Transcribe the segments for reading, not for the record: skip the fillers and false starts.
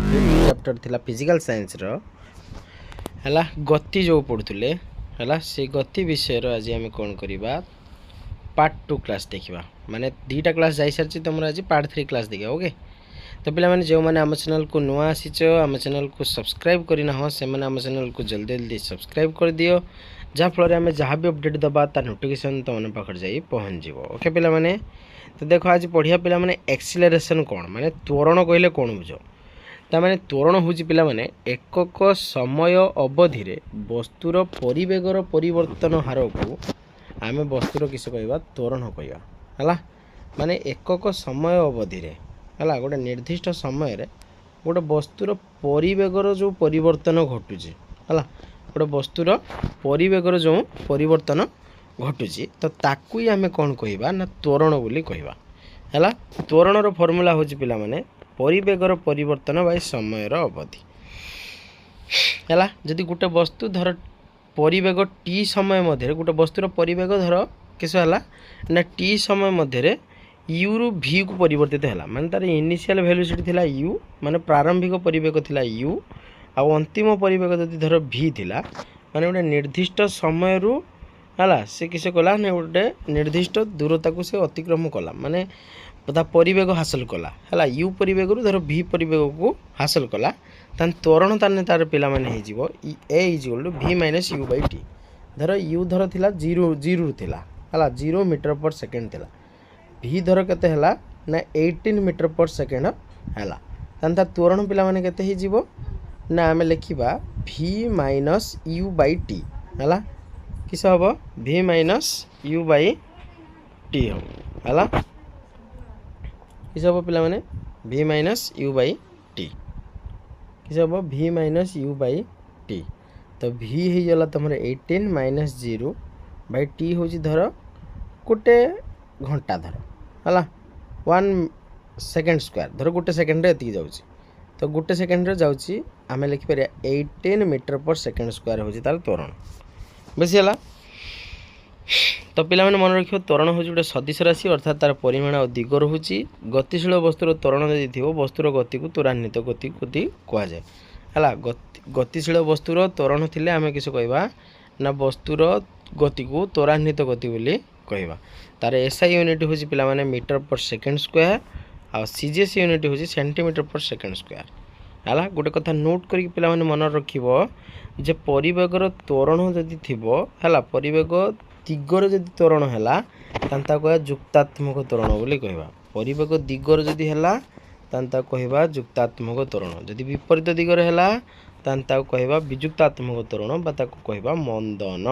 Fifth chapter थिला physical science रो हला गति जो पढ़ुले हला से गति विषय रो आज हम कोन करिबा पार्ट 2 क्लास देखिबा माने दीटा क्लास जाई सरछि तमरा आज पार्ट 3 क्लास देखिबा ओके। तो पिला माने जो माने हम चैनल को नुआ आसीचो हम चैनल को सब्सक्राइब करिना हो से माने हम चैनल को जल्दी जल्दी सब्सक्राइब कर दियो जा फल रे हमें जहां भी अपडेट दबा ता नोटिफिकेशन तो मन पाखर जाई पहुंच जिवो ओके पिला माने। तो देखो आज पढ़िया पिला माने एक्सीलरेशन कोन माने त्वरण कहले कोन बुझो ता माने त्वरण होची पिला माने एकक समय अवधि रे वस्तुर परिवेगर परिवर्तन हार को आमे वस्तुर किस कहबा त्वरण कहबा हला माने एकक समय अवधि रे हला गोटे निर्दिष्ट समय रे गोटे वस्तुर परिवेगर जो परिवर्तन घटुची हला गोटे वस्तुर परिवेगर जो परिवर्तन घटुची तो ताकू ही आमे कोन कहबा ना त्वरण बोली कहबा हला। त्वरण रो फार्मूला होची पिला माने परिवेगर परिवर्तन बाय समय रो अवधि हला। जदि गोटे वस्तु धर परिवेग टी समय मध्य गोटे वस्तुर परिवेग धर किस हला ना टी समय मध्य यू रु भी को परिवर्तित है माने तार इनिशियल वेलोसिटी थिला यू माने प्रारंभिक परिवेग थिला यू आ अंतिम परिवेग जदि धर भी थिला माने गोटे निर्दिष्ट समय रु हला से किसे कला ने गोटे निर्दिष्ट दूरता को से अतिक्रम कला माने ता परिवेग हासिल कला हला यू परिवेग रु धर भी परिवेग को हासिल कला तान त्वरण ताने तार पिला माने हे जीवो a is equal to v minus u bye t धर u धर थिला 0 थिला हला 0 मीटर पर सेकंड थिला v धर केते हला ना 18 मीटर पर सेकंड हला तान ता त्वरण पिला माने केते हे जीवो ना हमें लिखिबा v minus u bye t हला किस हबो v minus u bye t हो हला किस हबो पिला माने v minus u bye t किस हबो v minus u bye t तो v हे जला तमरे 18 माइनस 0 बाय t होची धर गोटे घंटा धर हला 1 सेकंड स्क्वायर धर गोटे सेकंड रे एति जाउची तो गोटे सेकंड रे जाउची आमे लिखि परिया 18 मीटर पर सेकंड स्क्वायर होची तार त्वरण बेसी हला। तो पिला माने मन रखियो त्वरण होची गोटे सदिश राशि अर्थात तार परिमाण और दिग रहुची गतिशील वस्तुर त्वरण जदि थिवो वस्तुर गति को त्वरान्वित गति कहा जाय हला। गतिशील वस्तुर त्वरण थिले आमे किस कहबा ना वस्तुर गति को त्वरान्वित गति बोली कहबा तार एसआई यूनिट होची पिला माने मीटर पर सेकंड स्क्वायर आ सीजीएस यूनिट होची सेंटीमीटर पर सेकंड स्क्वायर हला। गोटे कथा नोट करी पिला माने मन रखिबो जे परिवेगर त्वरण जदि थिबो हला परिवेग दिगर जदि त्वरण हैला तांता कहया जुक्तात्मक त्वरण बोली कहबा परिवेग दिगर जदि हैला तांता कहबा जुक्तात्मक त्वरण जदि विपरीत दिगर हैला तांता कहबा विजुक्तात्मक त्वरण बा ताको कहबा मंदन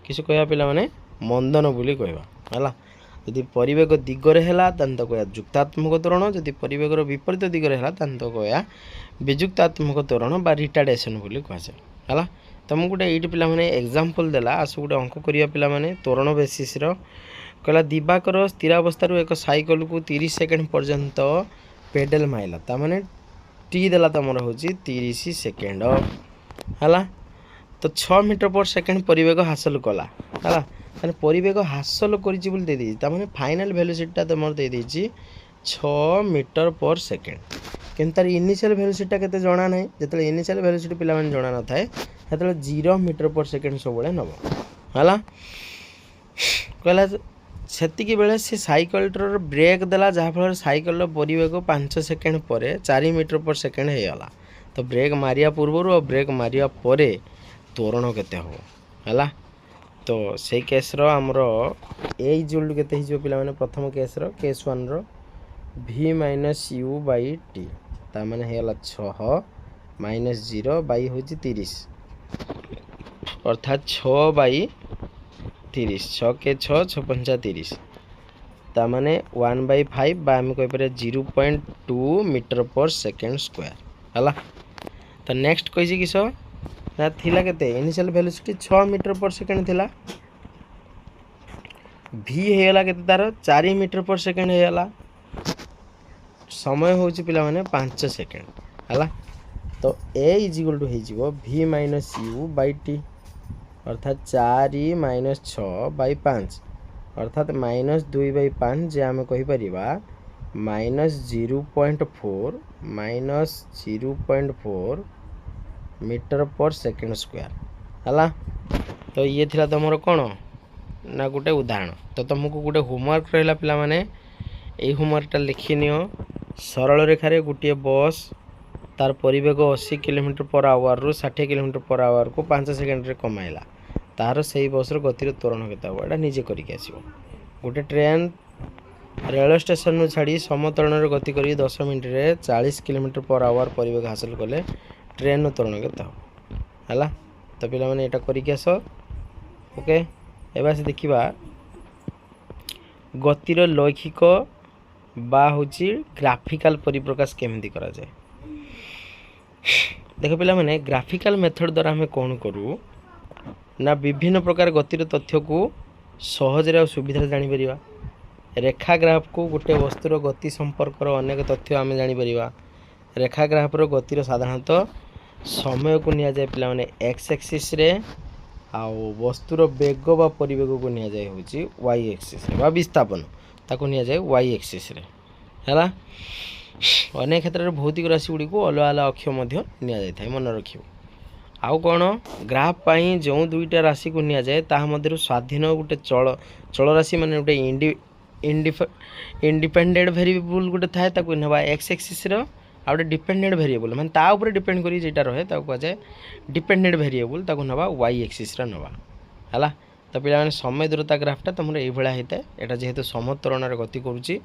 किस कहया पिला माने मंदन बोली कहबा हला। जदि परिवेग दिगर हैला तांता कहया जुक्तात्मक त्वरण जदि परिवेगर विपरीत दिगर हैला तांता कहया विजुक्तात्मक त्वरण बा रिटार्डेशन बोली कहसे हला। तुमको गोटे ये पिला माने एग्जांपल देला आस गोटे अंक करिया पिला माने त्वरण बेसिस रो कहला दिवाकर स्थिरावस्था रो एक साइकिल को 30 सेकंड पर्यंत पेडल माइला ता माने टी देला तमर होची 30 सेकंड हला। तो 6 मीटर पर सेकंड परिवेग हासिल कला हला माने परिवेग हासिल करिछि बोल दे दी ता माने फाइनल वेलोसिटी ता तमर दे देछि 6 मीटर पर सेकंड किंतु तार इनिशियल वेलोसिटी केते जणा नै जतले इनिशियल वेलोसिटी पिला माने जणा न थाए सेतले 0 मीटर पर सेकंड सब बळे नबो हला। कहला सेतिकी बेले से साइकिल रो ब्रेक देला जहा फल साइकिल रो परिवेग 5 सेकंड परे 4 मीटर पर सेकंड हे गला तो ब्रेक मारिया पूर्व और ब्रेक मारिया परे त्वरण केते हो हला। तो से केस रो हमरो ए इक्वल टू केते हिजो पिला माने प्रथम केस रो केस 1 रो v minus u bye t ता माने हे गला 6 माइनस 0 बाय होची 30 अर्थात 6 बाय 30 6 के 6 6 पंचा 30 ता माने 1 बाय 5 बा हम कहि परे 0.2 मीटर पर सेकंड स्क्वायर हला। तो नेक्स्ट कहिछि किसो ना थिला केते इनिशियल वेलोसिटी 6 मीटर पर सेकंड थिला v हे गला केते तार 4 मीटर पर सेकंड हे गला समय होची पिला माने 5 सेकंड हला। तो a इज इक्वल टू हे जीवो v minus u bye t अर्थात 4 माइनस 6 बाय 5 अर्थात -2/5 जे आम कहि परिबा -0.4 मीटर पर सेकेंड स्क्वायर है। तो ये थिला तुमर कौन ना गोटे उदाहरण। तो तुमको गोटे होमवर्क रहा पिला माने यही होमवर्कटा लिखि नियो। सरल रेखार गोटे बस तार परिवेग 80 किलोमीटर पर आवर रु 60 किलोमीटर पर आवर को 5 सेकेंड रे कमाइला तार से बसर गतिर त्वरण केता हो एटा निजे करके आसीबो। गोटे ट्रेन रेलवे स्टेशन नु छाड़ी समतरण रे गति करी 10 मिनिट रे 40 किलोमीटर पर आवर परिवेग हासिल कले ट्रेन नु त्वरण केता हो हला। तो पिला माने एटा करके आसो। ओके एबा से देखिबा गतिर लौकिक बा होची ग्राफिकल परिप्रकाश केमिति करा जाए। देखो पिला माने ग्राफिकल मेथड द्वारा हमें कौन करू ना विभिन्न प्रकार गतिर तथ्य को सहज रे सुविधा जानि परिबा। रेखा ग्राफ को गोटे वस्तुर गति संपर्क अनेक तथ्य आम जापर। रेखा ग्राफ रो गतिर साधारणतः समय को निया जाए पिला माने एक्स एक्सिस रे आउ वस्तुर वेग बा परिवेग को निया जाए होची वाई एक्सिस रे बा विस्थापन ताको निया जाए वाई एक्सिस रे हैला। अनेक क्षेत्र में भौतिक राशि गुड़ी को अलग अलग अक्ष मध्य निया जाय थाय मन रखियो। आउ कोन ग्राफ पाई जो दुईटा राशि को निया जाए ता मध्यरु स्वाधीन गोटे चल राशि माने गोटे इंडिपेंडेंट वेरिएबल गोटे थाए ताको नबा एक्स एक्सिस रो आ गोटे डिपेंडेंट वेरिएबल माने ता ऊपर डिपेंड करी जेटा रहे ताको कह जाए डिपेंडेंट वेरिएबल ताको नबा वाई एक्सिस रा नबा हला। तो पिला माने समय दूरता ग्राफटा तुमरे एई भळा हेते एटा जेहेतु समतरण रे गति करूची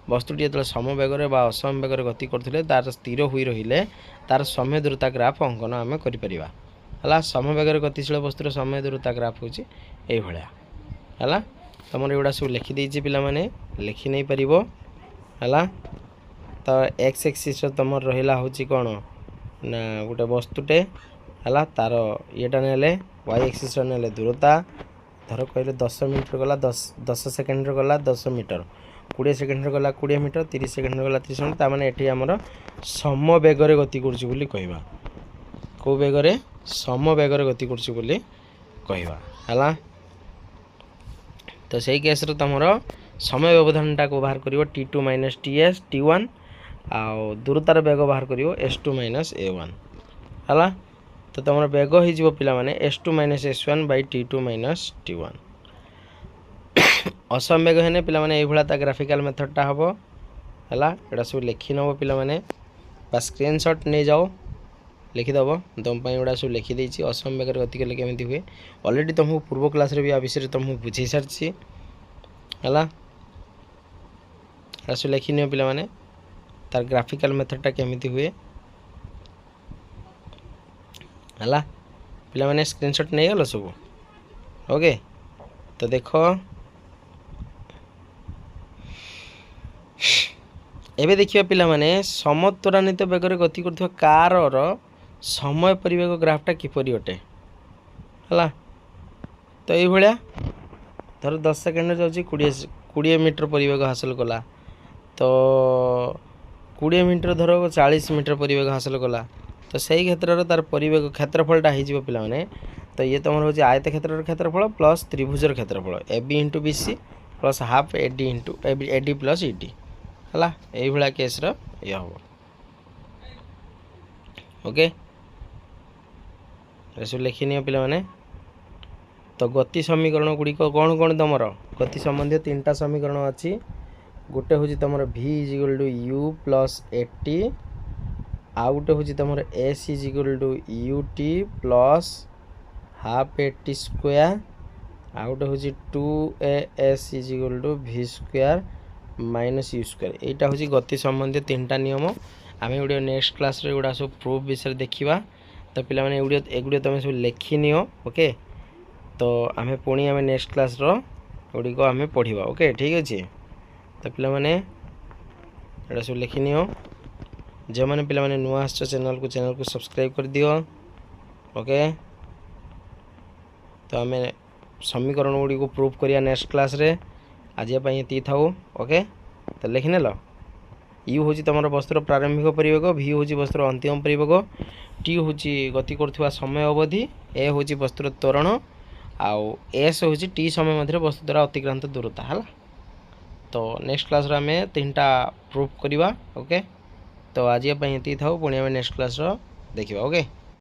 वस्तुटी जेतले समवेगरे बा असमवेगरे गति करथिले तार स्थिर होई रहिले तार समय दूरता ग्राफ अंकन आमे करि परिबा हला। समवेगरे गतिशील वस्तुर समय दूरता ग्राफ होची एई भळा हला। तमर एडा सब लिखि देछि पिला माने लिखि नै परिबो हला। तो एक्स एक्सिस तमर रहिला होची कोन ना गोटे वस्तुटे हला तार एटा नेले वाई एक्सिस नेले दूरता धर कहले 10 मिनट गला 10 सेकेंड गला 10 मीटर 20 सेकेंड गला 20 मीटर 30 सेकेंड गला 30 मिनट ता माने एठी हमर समवेगरे गति करछि बोली कहबा। को वेगरे समवेगरे गति करछि बोली कहबा हला। तो सही केस रे तमरो समय व्यवधानटा को बाहर करिवो t2 - ts t1 आ दूरतार वेग बाहर करिवो s2 - a1 हला। तो तुम वेग हो पिला माने s2 - s1 / t2 - t1 Assam वेग हेने पिला माने एई भळा ता ग्राफिकल मेथडटा हबो हला। एडा सब लिखि नबो पिला माने बा स्क्रीनशॉट नै जाओ लिखि दबो तुम पई एडा सब लिखि देछि असम वेग गति केले केमिति हुए ऑलरेडी तुमको पूर्व क्लास रे भी आ विषय तुमको बुझी सारछि हला। एडा सब लिखि नियो पिला माने तार ग्राफिकल मेथडटा केमिति हुए हला। पिला माने स्क्रीनशॉट नै गलो सब ओके। तो देखो एबे देखिबा पिला माने समत्वरान्वित वेगरे गति करथवा कार रो समय परिवेग ग्राफटा किपरि अटे हला। तो एई भळ्या धर 10 सेकेंड जाउची 20 मीटर परिवेग हासिल कला तो 20 मिनट धर 40 मीटर परिवेग हासिल कला तो सही क्षेत्र रो तार परिवेग क्षेत्रफलटा हे जिवो पिला माने। तो ये तमर होची आयत क्षेत्र रो क्षेत्रफल प्लस त्रिभुज रो क्षेत्रफल AB * BC plus half AD plus ED हला। एई भळा केस रो ये हो ओके। एसो लिखि नियो पिला माने। तो गति समीकरण गुडी को कोन कोन तमरो गति संबंधी तीनटा समीकरण अछि। गोटे होची तमरो v = u + at आ गोटे होची तमरो s = ut plus half at square आ गोटे होची 2as = v square minus u square. एटा होची गति संबंधी तीनटा नियम। आमे वीडियो नेक्स्ट क्लास रे गुडा सब प्रूफ विषय देखिबा। तो पिला माने एगुडियो तमे सब लिखि नियो ओके। तो आमे पुणी आमे नेक्स्ट क्लास रो गुडी को आमे पढिबा ओके ठीक अछि। तो पिला माने एडा सब लिखि नियो। जे माने पिला माने नुआ आछो चैनल को सब्सक्राइब कर दियो ओके। तो आमे समीकरण गुडी को प्रूफ करिया नेक्स्ट क्लास रे। आज पई एति थाउ ओके। तो लिखि नेलो u होची तमरो वस्तुर प्रारंभिक परिवेग v होची वस्तुर अंतिम परिवेग t होची गति करथुवा समय अवधि a होची वस्तुर त्वरण आउ s होची t समय मध्य वस्तु द्वारा अतिक्रांत दूरता हला। तो नेक्स्ट क्लास आम 3टा प्रूफ करवा। ओके तो आज ये थाऊ पुणी आम नेक्स्ट क्लास देखा। ओके।